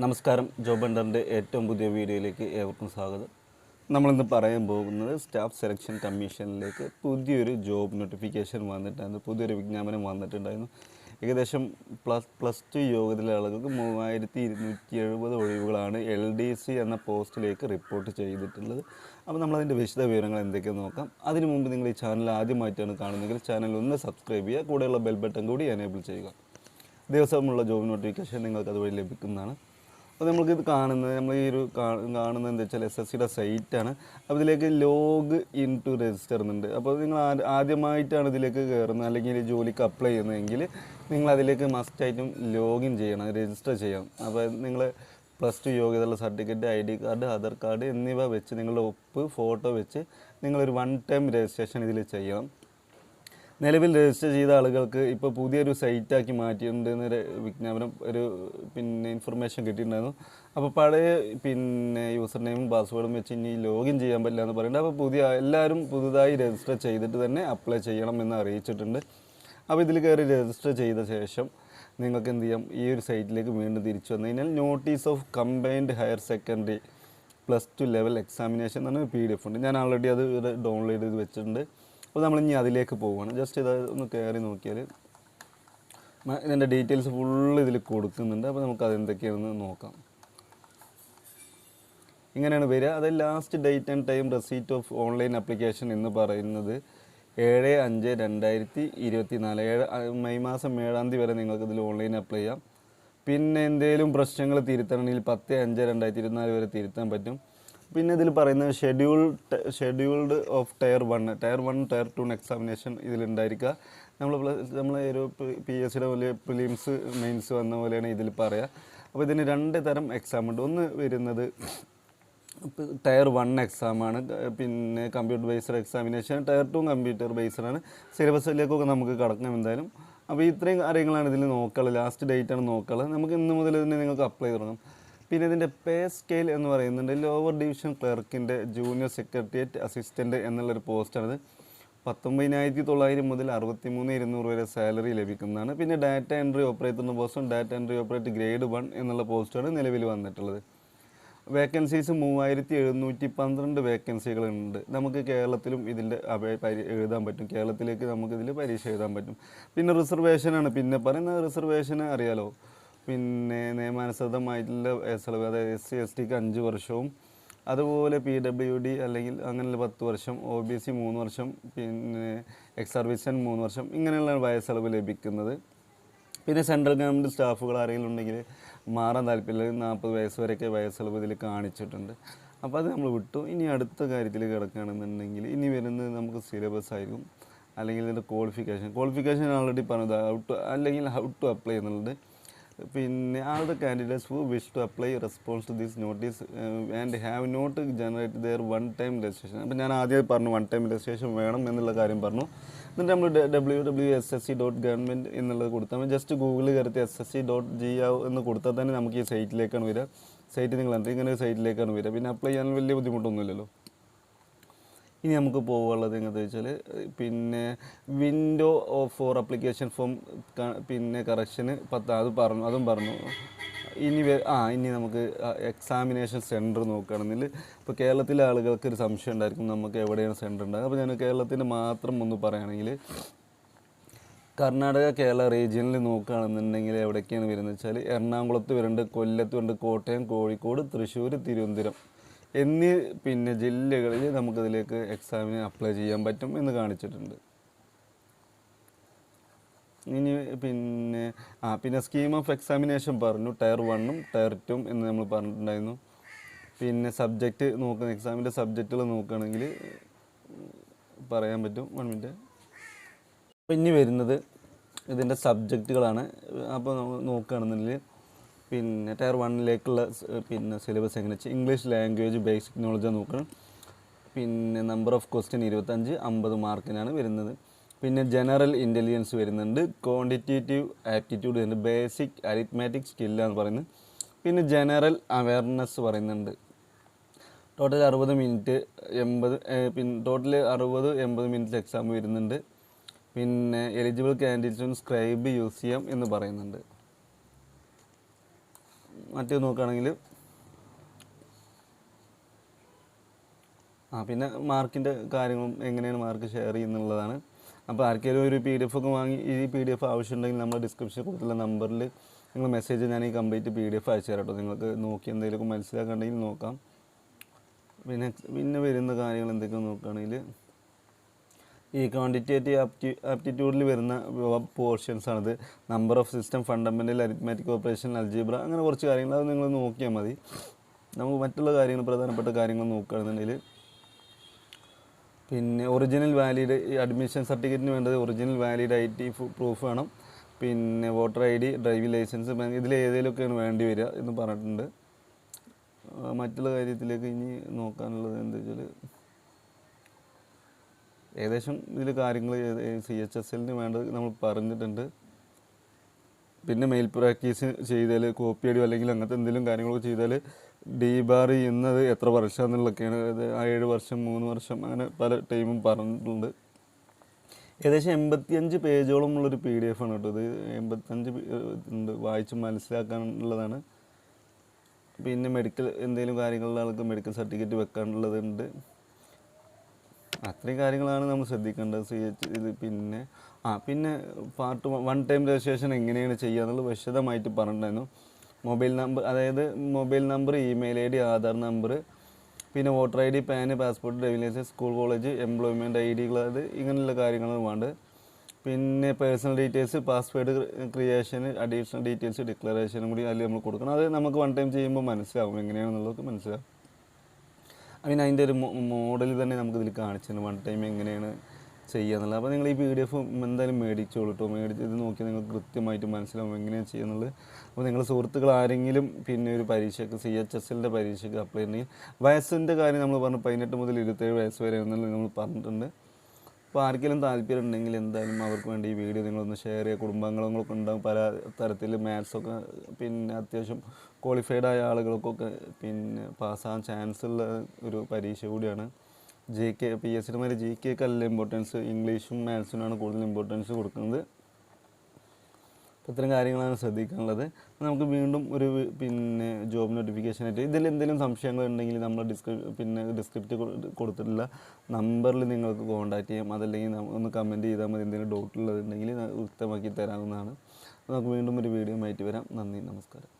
നമസ്കാരം. ജോബ് ഹണ്ടറിൻ്റെ ഏറ്റവും പുതിയ വീഡിയോയിലേക്ക് ഏവർക്കും സ്വാഗതം. നമ്മളിന്ന് പറയാൻ പോകുന്നത് സ്റ്റാഫ് സെലക്ഷൻ കമ്മീഷനിലേക്ക് പുതിയൊരു ജോബ് നോട്ടിഫിക്കേഷൻ വന്നിട്ടായിരുന്നു, പുതിയൊരു വിജ്ഞാപനം വന്നിട്ടുണ്ടായിരുന്നു. ഏകദേശം പ്ലസ് ടു യോഗ്യതയിലെ ആളുകൾക്ക് 3270 ഒഴിവുകളാണ് LDC എന്ന പോസ്റ്റിലേക്ക് റിപ്പോർട്ട് ചെയ്തിട്ടുള്ളത്. അപ്പോൾ നമ്മളതിൻ്റെ വിശദ വിവരങ്ങൾ എന്തൊക്കെയെന്ന് നോക്കാം. അതിനു മുമ്പ് നിങ്ങൾ ഈ ചാനൽ ആദ്യമായിട്ടാണ് കാണുന്നതെങ്കിൽ ചാനൽ ഒന്ന് സബ്സ്ക്രൈബ് ചെയ്യുക, കൂടെയുള്ള ബെൽ ബട്ടൺ കൂടി എനേബിൾ ചെയ്യുക. ദിവസമുള്ള ജോബ് നോട്ടിഫിക്കേഷൻ നിങ്ങൾക്ക് അതുവഴി ലഭിക്കുന്നതാണ്. അപ്പോൾ നമ്മൾക്കിത് കാണുന്നത്, നമ്മൾ ഈ ഒരു കാണുന്നത് എന്താ വെച്ചാൽ SSCയുടെ സൈറ്റാണ്. അപ്പോൾ ഇതിലേക്ക് ലോഗ് ഇൻ ടു രജിസ്റ്റർ എന്നുണ്ട്. അപ്പോൾ നിങ്ങൾ ആദ്യമായിട്ടാണ് ഇതിലേക്ക് കയറുന്നത് അല്ലെങ്കിൽ ജോലിക്ക് അപ്ലൈ ചെയ്യുന്നതെങ്കിൽ നിങ്ങൾ അതിലേക്ക് മസ്റ്റായിട്ടും ലോഗിൻ ചെയ്യണം, രജിസ്റ്റർ ചെയ്യണം. അപ്പോൾ നിങ്ങൾ പ്ലസ് ടു യോഗ്യതയുള്ള certificate, ID card, Aadhaar card എന്നിവ വെച്ച് നിങ്ങളുടെ ഒപ്പ്, ഫോട്ടോ വെച്ച് നിങ്ങളൊരു 1 ടൈം രജിസ്ട്രേഷൻ ഇതിൽ ചെയ്യണം. നിലവിൽ രജിസ്റ്റർ ചെയ്ത ആളുകൾക്ക് ഇപ്പോൾ പുതിയൊരു സൈറ്റാക്കി മാറ്റിയിട്ടുണ്ടെന്നൊരു വിജ്ഞാപനം, ഇൻഫർമേഷൻ കിട്ടിയിട്ടുണ്ടായിരുന്നു. അപ്പോൾ പഴയ യൂസർ നെയിമും പാസ്വേഡും വെച്ച് ഇനി ലോഗിൻ ചെയ്യാൻ പറ്റില്ല എന്ന് പറയുന്നുണ്ട്. അപ്പോൾ എല്ലാവരും പുതുതായി രജിസ്റ്റർ ചെയ്തിട്ട് തന്നെ അപ്ലൈ ചെയ്യണം എന്ന് അറിയിച്ചിട്ടുണ്ട്. അപ്പോൾ ഇതിൽ കയറി രജിസ്റ്റർ ചെയ്ത ശേഷം നിങ്ങൾക്ക് എന്ത് ചെയ്യാം, ഈ ഒരു സൈറ്റിലേക്ക് വീണ്ടും തിരിച്ചു വന്നു കഴിഞ്ഞാൽ notice of combined higher secondary +2 level examination എന്ന് പറഞ്ഞ PDF ഉണ്ട്. ഞാൻ ഓൾറെഡി അത് ഡൗൺലോഡ് ചെയ്ത് വെച്ചിട്ടുണ്ട്. അപ്പോൾ നമ്മളിനി അതിലേക്ക് പോവുകയാണ്. ജസ്റ്റ് ഇത് ഒന്ന് കയറി നോക്കിയാൽ ഇതിൻ്റെ ഡീറ്റെയിൽസ് ഫുള്ള് ഇതിൽ കൊടുക്കുന്നുണ്ട്. അപ്പോൾ നമുക്ക് അതെന്തൊക്കെയാണെന്ന് നോക്കാം. ഇങ്ങനെയാണ് വരിക. അത് last date and time receipt of online application എന്ന് പറയുന്നത് 7/5/2024 മെയ് മാസം 7-ാം തീയതി വരെ നിങ്ങൾക്ക് ഇതിൽ ഓൺലൈൻ അപ്ലൈ ചെയ്യാം. പിന്നെ എന്തെങ്കിലും പ്രശ്നങ്ങൾ തിരുത്തണമെങ്കിൽ 10/5/2024 വരെ തിരുത്താൻ പറ്റും. പിന്നെ ഇതിൽ പറയുന്നത് scheduled of tier 1, tier 1, tier 2 examination ഇതിലുണ്ടായിരിക്കുക. നമ്മൾ ഒരു PSCയുടെ പോലെ പ്രിലിംസ്, മെയിൻസ് വന്ന പോലെയാണ് ഇതിൽ പറയുക. അപ്പോൾ ഇതിന് 2 തരം എക്സാം ഉണ്ട്. ഒന്ന് വരുന്നത് ടയർ 1 എക്സാമാണ്, പിന്നെ computer based examination. Tier 2 computer ബേസ്ഡാണ്. സിലബസിലേക്കൊക്കെ നമുക്ക് കടക്കണം എന്തായാലും. അപ്പോൾ ഇത്രയും കാര്യങ്ങളാണ് ഇതിൽ നോക്കാനുള്ളത്. ലാസ്റ്റ് ഡേറ്റാണ് നോക്കാനുള്ളത്. നമുക്ക് ഇന്ന് മുതൽ തന്നെ നിങ്ങൾക്ക് അപ്ലൈ തുടങ്ങാം. പിന്നെ ഇതിൻ്റെ പേ സ്കെയിൽ എന്ന് പറയുന്നുണ്ട്. ലോവർ ഡിവിഷൻ ക്ലർക്കിൻ്റെ ജൂനിയർ സെക്രട്ടേറിയറ്റ് അസിസ്റ്റൻ്റ് എന്നുള്ളൊരു പോസ്റ്റാണിത്. 19,900 മുതൽ 63,200 വരെ സാലറി ലഭിക്കുന്നതാണ്. പിന്നെ ഡാറ്റ എൻട്രി ഓപ്പറേറ്ററിൻ്റെ പോസ്റ്റും ഡാറ്റ എൻട്രി ഓപ്പറേറ്റർ ഗ്രേഡ് 1 എന്നുള്ള പോസ്റ്റാണ് നിലവിൽ വന്നിട്ടുള്ളത്. വേക്കൻസീസ് 3,712 വേക്കൻസികളുണ്ട്. നമുക്ക് കേരളത്തിലും ഇതിൻ്റെ എഴുതാൻ പറ്റും. കേരളത്തിലേക്ക് നമുക്കിതിൽ പരീക്ഷ എഴുതാൻ പറ്റും. പിന്നെ റിസർവേഷനാണ്. പിന്നെ പറയുന്നത് റിസർവേഷന് അറിയാലോ, പിന്നെ നിയമാനുസൃതമായിട്ടുള്ള SLV, അതായത് SC STക്ക് 5 വർഷവും, അതുപോലെ PWD അല്ലെങ്കിൽ അങ്ങനെയുള്ള 10 വർഷം, OBC 3 വർഷം, പിന്നെ എക്സ് സർവീസൻ 3 വർഷം, ഇങ്ങനെയുള്ള വയസ്സളവ് ലഭിക്കുന്നത്. പിന്നെ സെൻട്രൽ ഗവൺമെൻറ് സ്റ്റാഫുകൾ ആരെങ്കിലും ഉണ്ടെങ്കിൽ മാറാൻ താല്പര്യമില്ല, 40 വയസ്സ് വരെയൊക്കെ വയസ്സളവ് ഇതിൽ കാണിച്ചിട്ടുണ്ട്. അപ്പോൾ അത് നമ്മൾ വിട്ടു. ഇനി അടുത്ത കാര്യത്തിൽ കിടക്കുകയാണെന്നുണ്ടെങ്കിൽ ഇനി വരുന്നത് നമുക്ക് സിലബസ് ആയിരിക്കും, അല്ലെങ്കിൽ ഇതിൻ്റെ ക്വാളിഫിക്കേഷൻ ഓൾറെഡി പറഞ്ഞത് ഹൗ ടു അപ്ലൈ എന്നുള്ളത്. പിന്നെ all the candidates who wish to apply response to this notice and have not generate their 1 time registration. അപ്പോൾ ഞാൻ ആദ്യം പറഞ്ഞു 1 ടൈം രജിസ്ട്രേഷൻ വേണം എന്നുള്ള കാര്യം പറഞ്ഞു. എന്നിട്ട് നമ്മൾ www.ssc.government എന്നുള്ളത് കൊടുത്താൽ ജസ്റ്റ് ഗൂഗിളിൽ കയറി ssc.gov എന്ന് കൊടുത്താൽ തന്നെ നമുക്ക് ഈ സൈറ്റിലേക്കാണ് വരിക. സൈറ്റ് നിങ്ങൾ കണ്ടു, ഇങ്ങനെ ഒരു സൈറ്റിലേക്കാണ് വരിക. പിന്നെ അപ്ലൈ ചെയ്യാൻ വലിയ ബുദ്ധിമുട്ടൊന്നുമില്ലല്ലോ. ഇനി നമുക്ക് പോകാനുള്ളത് എങ്ങനെയാണെന്ന് വെച്ചാൽ, പിന്നെ വിൻഡോ ഫോർ അപ്ലിക്കേഷൻ ഫോം, പിന്നെ കറക്ഷന് 10 അതും പറഞ്ഞു. ഇനി നമുക്ക് എക്സാമിനേഷൻ സെൻറ്റർ നോക്കുകയാണെന്നിൽ, ഇപ്പോൾ കേരളത്തിലെ ആളുകൾക്ക് ഒരു സംശയം ഉണ്ടായിരിക്കും നമുക്ക് എവിടെയാണ് സെൻറ്റർ ഉണ്ടാകുക. അപ്പോൾ ഞാൻ കേരളത്തിൻ്റെ മാത്രം ഒന്ന് പറയുകയാണെങ്കിൽ, കർണാടക കേരള റീജിയനിൽ നോക്കുകയാണെന്നുണ്ടെങ്കിൽ എവിടേക്കാണ് വരുന്നത് വെച്ചാൽ, എറണാകുളത്ത് വരുന്നുണ്ട്, കൊല്ലത്ത് വരുന്നുണ്ട്, കോട്ടയം, കോഴിക്കോട്, തൃശ്ശൂർ, തിരുവനന്തപുരം എന്നീ പിന്നെ ജില്ലകളിൽ നമുക്കതിലേക്ക് എക്സാമിന് അപ്ലൈ ചെയ്യാൻ പറ്റും എന്ന് കാണിച്ചിട്ടുണ്ട്. ഇനി പിന്നെ സ്കീം ഓഫ് എക്സാമിനേഷൻ പറഞ്ഞു. ടയർ 1ഉം ടയർ 2ഉം എന്ന് നമ്മൾ പറഞ്ഞിട്ടുണ്ടായിരുന്നു. പിന്നെ സബ്ജക്റ്റ് നോക്കുന്ന, എക്സാമിൻ്റെ സബ്ജക്റ്റുകൾ നോക്കുകയാണെങ്കിൽ പറയാൻ പറ്റും. 1 മിനിറ്റ്. അപ്പോൾ ഇനി വരുന്നത് ഇതിൻ്റെ സബ്ജക്റ്റുകളാണ്. അപ്പോൾ നമ്മൾ നോക്കുകയാണെന്നുണ്ടെങ്കിൽ, പിന്നെ ടയർ 1ലേക്കുള്ള പിന്നെ സിലബസ് എങ്ങനെ വെച്ചാൽ, ഇംഗ്ലീഷ് ലാംഗ്വേജ് ബേസിക് നോളജ് നോക്കണം. പിന്നെ നമ്പർ ഓഫ് ക്വസ്റ്റ്യൻ 25, 50 മാർക്കിനാണ് വരുന്നത്. പിന്നെ ജനറൽ ഇൻ്റലിജൻസ് വരുന്നുണ്ട്, ക്വാണ്ടിറ്റേറ്റീവ് ആപ്റ്റിറ്റ്യൂഡ് വരുന്നുണ്ട്, ബേസിക് അരിത്മാറ്റിക് സ്കില്ലാന്ന് പറയുന്നത്. പിന്നെ ജനറൽ അവയർനെസ് പറയുന്നുണ്ട്. ടോട്ടൽ 60 മിനിറ്റ്, 60-80 മിനിറ്റ് എക്സാം വരുന്നുണ്ട്. പിന്നെ എലിജിബിൾ കാൻഡിഡേറ്റ്സിന് സ്ക്രൈബ് യൂസ് ചെയ്യാം എന്ന് പറയുന്നുണ്ട്. മറ്റേ നോക്കുകയാണെങ്കിൽ പിന്നെ മാർക്കിൻ്റെ കാര്യങ്ങളും എങ്ങനെയാണ് മാർക്ക് ഷെയർ ചെയ്യുന്നുള്ളതാണ്. അപ്പോൾ ആർക്കെങ്കിലും ഒരു PDF ഒക്കെ വാങ്ങി ഈ PDF ആവശ്യമുണ്ടെങ്കിൽ നമ്മുടെ ഡിസ്ക്രിപ്ഷൻ കൊടുത്തുള്ള നമ്പറിൽ നിങ്ങൾ മെസ്സേജ് ഞാൻ ഈ കംപ്ലീറ്റ് PDF അയച്ചു തരാം കേട്ടോ. നിങ്ങൾക്ക് നോക്കി എന്തെങ്കിലുമൊക്കെ മനസ്സിലാക്കണ്ടെങ്കിൽ നോക്കാം. പിന്നെ വരുന്ന കാര്യങ്ങൾ എന്തൊക്കെയാണ് നോക്കുകയാണെങ്കിൽ ഈ ക്വാണ്ടിറ്റേറ്റീവ് ആപ്റ്റിറ്റ്യൂഡിൽ വരുന്ന പോർഷൻസാണിത്. Number of system, fundamental, arithmetic operation, algebra, അങ്ങനെ കുറച്ച് കാര്യങ്ങൾ അത് നിങ്ങൾ നോക്കിയാൽ മതി. നമുക്ക് മറ്റുള്ള കാര്യങ്ങൾ പ്രധാനപ്പെട്ട കാര്യങ്ങൾ നോക്കുകയാണെന്നുണ്ടെങ്കിൽ പിന്നെ ഒറിജിനൽ വാലിഡ് അഡ്മിഷൻ സർട്ടിഫിക്കറ്റിന് വേണ്ടത് ഒറിജിനൽ വാലിഡ് IT പ്രൂഫ് വേണം. പിന്നെ വോട്ടർ ID, ഡ്രൈവിംഗ് ലൈസൻസ്, ഇതിൽ ഏതെങ്കിലുമൊക്കെയാണ് വേണ്ടി വരിക എന്ന് പറഞ്ഞിട്ടുണ്ട്. മറ്റുള്ള കാര്യത്തിലേക്ക് ഇനി നോക്കാനുള്ളത് എന്താ വെച്ചാൽ ഏകദേശം ഇതിൽ കാര്യങ്ങൾ CHSLന് വേണ്ടത് നമ്മൾ പറഞ്ഞിട്ടുണ്ട്. പിന്നെ മെയിൽ പ്രാക്ടീസ് ചെയ്താൽ കോപ്പി അടിയോ അല്ലെങ്കിൽ അങ്ങനത്തെ എന്തെങ്കിലും കാര്യങ്ങളൊക്കെ ചെയ്താൽ DBAR ചെയ്യുന്നത് എത്ര വർഷം എന്നുള്ളതൊക്കെയാണ്. അത് 7 വർഷം, 3 വർഷം, അങ്ങനെ പല ടൈമും പറഞ്ഞിട്ടുണ്ട്. ഏകദേശം 85 പേജോളം ഉള്ളൊരു PDF ആണ് കേട്ടോ ഇത്. 85 ഉണ്ട്, വായിച്ച് മനസ്സിലാക്കാനുള്ളതാണ്. പിന്നെ മെഡിക്കൽ എന്തെങ്കിലും കാര്യങ്ങളുള്ള ആൾക്ക് മെഡിക്കൽ സർട്ടിഫിക്കറ്റ് വെക്കാനുള്ളതുണ്ട്. അത്രയും കാര്യങ്ങളാണ് നമ്മൾ ശ്രദ്ധിക്കേണ്ടത് ഇത്. പിന്നെ പാർട്ട് 1 ടൈം രജിസ്ട്രേഷൻ എങ്ങനെയാണ് ചെയ്യുക എന്നുള്ളത് വിശദമായിട്ട് പറഞ്ഞിട്ടുണ്ടായിരുന്നു. മൊബൈൽ നമ്പർ, അതായത് mobile number, email ID, Aadhaar number, പിന്നെ voter ID, pan, passport, driving licence, school, college, employment IDകൾ, അത് ഇങ്ങനെയുള്ള കാര്യങ്ങളാണ് വേണ്ടത്. പിന്നെ personal details, password creation, additional details, ഡിക്ലറേഷനും കൂടി അതിൽ നമ്മൾ കൊടുക്കണം. അത് നമുക്ക് 1 ടൈം ചെയ്യുമ്പോൾ മനസ്സിലാവും എങ്ങനെയാണെന്നുള്ളതൊക്കെ മനസ്സിലാവും. പിന്നെ അതിൻ്റെ ഒരു മോഡൽ തന്നെ നമുക്കിതിൽ കാണിച്ചു 1 ടൈം എങ്ങനെയാണ് ചെയ്യുക എന്നുള്ളത്. അപ്പോൾ നിങ്ങൾ ഈ PDF എന്തായാലും മേടിച്ചോളൂ കേട്ടോ. ഇത് നോക്കി നിങ്ങൾക്ക് കൃത്യമായിട്ട് മനസ്സിലാവും എങ്ങനെയാണ് ചെയ്യുന്നുള്ളത്. അപ്പോൾ നിങ്ങൾ സുഹൃത്തുക്കൾ ആരെങ്കിലും പിന്നെ ഒരു പരീക്ഷയ്ക്ക് CHSLൻ്റെ പരീക്ഷയ്ക്ക് അപ്ലൈ ചെയ്യണമെങ്കിൽ വയസ്സിൻ്റെ കാര്യം നമ്മൾ പറഞ്ഞു 18 മുതൽ 27 വയസ്സ് വരെ എന്നുള്ളത് നമ്മൾ പറഞ്ഞിട്ടുണ്ട്. അപ്പോൾ ആർക്കെങ്കിലും താല്പര്യം ഉണ്ടെങ്കിൽ എന്തായാലും അവർക്ക് വേണ്ടി ഈ വീഡിയോ നിങ്ങളൊന്ന് ഷെയർ ചെയ്യുക. കുടുംബാംഗങ്ങളൊക്കെ ഉണ്ടാകും പല തരത്തിൽ മാത്സൊക്കെ പിന്നെ അത്യാവശ്യം ക്വാളിഫൈഡ് ആയ ആളുകൾക്കൊക്കെ പിന്നെ പാസ്സാകാൻ ചാൻസ് ഉള്ള ഒരു പരീക്ഷ കൂടിയാണ്. GK PSCമാർ GKക്ക് അല്ല ഇമ്പോർട്ടൻസ്, ഇംഗ്ലീഷും മാത്സിനുമാണ് കൂടുതൽ ഇമ്പോർട്ടൻസ് കൊടുക്കുന്നത്. അപ്പോൾ ഇത്തരം കാര്യങ്ങളാണ് ശ്രദ്ധിക്കാനുള്ളത്. നമുക്ക് വീണ്ടും ഒരു പിന്നെ ജോബ് നോട്ടിഫിക്കേഷനായിട്ട് ഇതിൽ എന്തെങ്കിലും സംശയങ്ങളുണ്ടെങ്കിൽ നമ്മൾ ഡിസ്ക്രിപ്റ്റ് കൊടുത്തിട്ടുള്ള നമ്പറിൽ നിങ്ങൾക്ക് കോൺടാക്റ്റ് ചെയ്യാം. അതല്ലെങ്കിൽ ഒന്ന് കമൻറ്റ് ചെയ്താൽ മതി. എന്തെങ്കിലും ഡൗട്ടുള്ളതുണ്ടെങ്കിൽ വ്യക്തമാക്കി തരാവുന്നതാണ്. നമുക്ക് വീണ്ടും ഒരു വീഡിയോ ആയിട്ട് വരാം. നന്ദി, നമസ്കാരം.